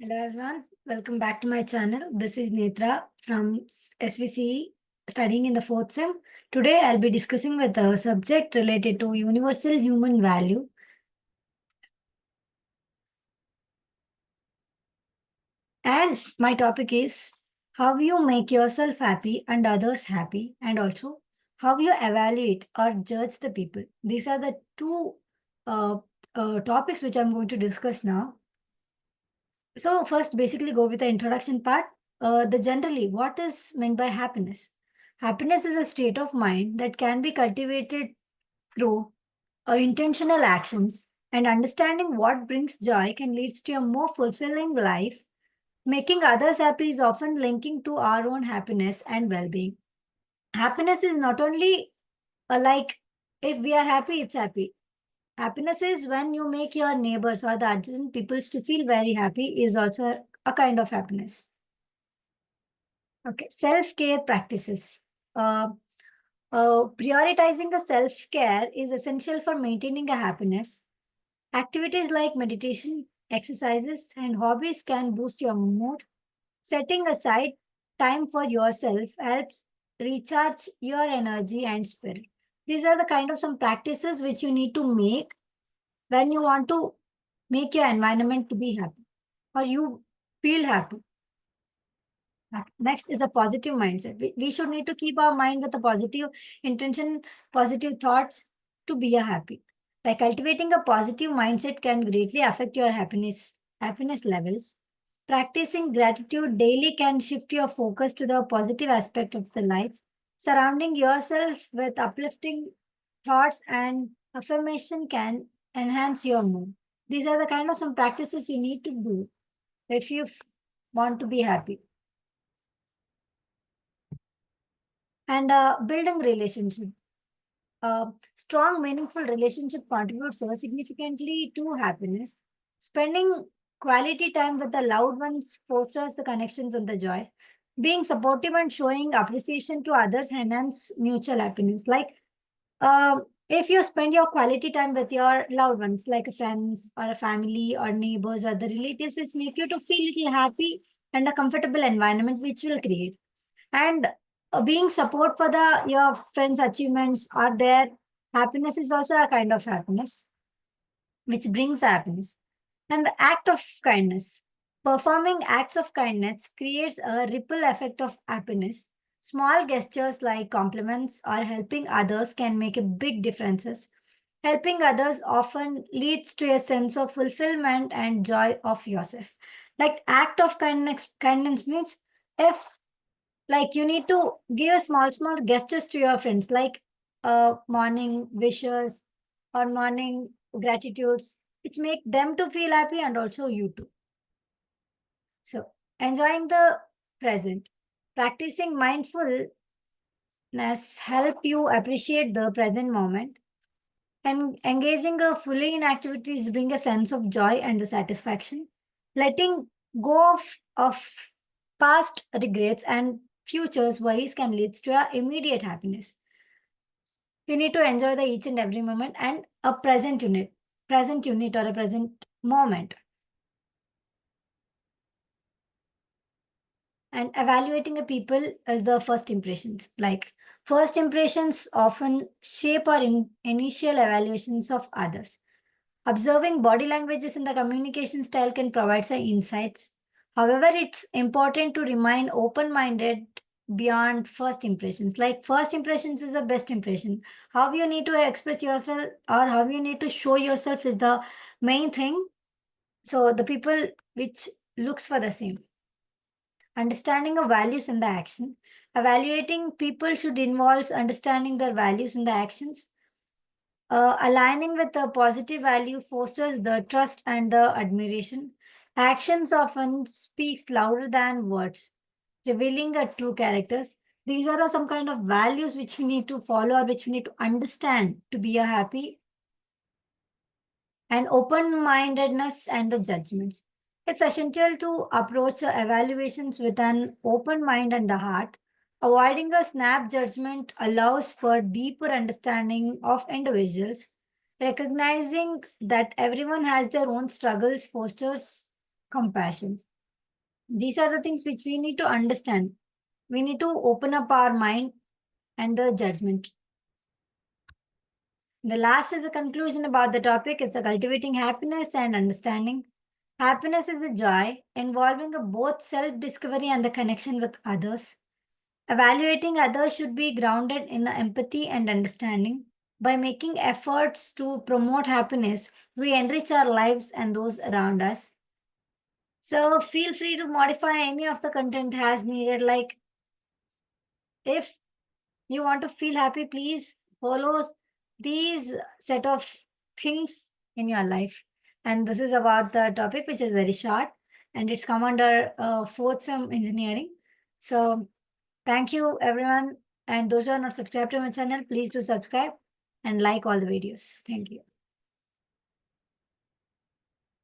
Hello everyone, welcome back to my channel. This is Netra from SVCE studying in the fourth sem. Today I'll be discussing with a subject related to universal human value. And my topic is how you make yourself happy and others happy, and also how you evaluate or judge the people. These are the two uh, topics which I'm going to discuss now. So first, basically go with the introduction part. The generally, what is meant by happiness? Happiness is a state of mind that can be cultivated through intentional actions, and understanding what brings joy can lead to a more fulfilling life. Making others happy is often linking to our own happiness and well-being. Happiness is not only like if we are happy, it's happy. Happiness is when you make your neighbors or the adjacent peoples to feel very happy is also a kind of happiness. Okay, self-care practices. Uh, Prioritizing a self-care is essential for maintaining a happiness. Activities like meditation, exercises, and hobbies can boost your mood. Setting aside time for yourself helps recharge your energy and spirit. These are the kind of some practices which you need to make when you want to make your environment to be happy or you feel happy. Next is a positive mindset. We should need to keep our mind with a positive intention, positive thoughts to be a happy. Like cultivating a positive mindset can greatly affect your happiness levels. Practicing gratitude daily can shift your focus to the positive aspect of the life. Surrounding yourself with uplifting thoughts and affirmation can enhance your mood. These are the kind of some practices you need to do if you want to be happy. And building relationship. Strong, meaningful relationship contributes so significantly to happiness. Spending quality time with the loved ones fosters the connections and the joy. Being supportive and showing appreciation to others enhance mutual happiness. Like if you spend your quality time with your loved ones, like friends or a family or neighbors or the relatives, it make you to feel little happy and a comfortable environment which will create. And being support for the your friends achievements or their happiness is also a kind of happiness which brings happiness. And the act of kindness, performing acts of kindness creates a ripple effect of happiness. Small gestures like compliments or helping others can make a big differences. Helping others often leads to a sense of fulfillment and joy of yourself. Like act of kindness means if like you need to give small gestures to your friends, like morning wishes or morning gratitudes, which make them to feel happy and also you too. So enjoying the present, practicing mindfulness help you appreciate the present moment, and engaging fully in activities bring a sense of joy and the satisfaction. Letting go of past regrets and futures worries can lead to a immediate happiness. You need to enjoy the each and every moment and a present unit or a present moment. And evaluating a people is the first impressions. Like first impressions often shape our initial evaluations of others. Observing body languages in the communication style can provide some insights. However, it's important to remain open minded beyond first impressions. Like, first impressions is the best impression. How you need to express yourself or how you need to show yourself is the main thing. So, the people which looks for the same. Understanding of values in the action. Evaluating people should involve understanding their values in the actions. Aligning with a positive value fosters the trust and the admiration. Actions often speaks louder than words, revealing a true characters. These are some kind of values which we need to follow or which we need to understand to be a happy, and open-mindedness and the judgments. It's essential to approach evaluations with an open mind and the heart. Avoiding a snap judgment allows for deeper understanding of individuals. Recognizing that everyone has their own struggles fosters compassion. These are the things which we need to understand. We need to open up our mind and the judgment. The last is a conclusion about the topic. It's a cultivating happiness and understanding. Happiness is a joy involving a both self-discovery and the connection with others. Evaluating others should be grounded in the empathy and understanding. By making efforts to promote happiness, we enrich our lives and those around us. So feel free to modify any of the content as needed. Like if you want to feel happy, please follow these set of things in your life. And this is about the topic, which is very short, and it's come under fourth sem engineering. So thank you, everyone. And those who are not subscribed to my channel, please do subscribe and like all the videos. Thank you.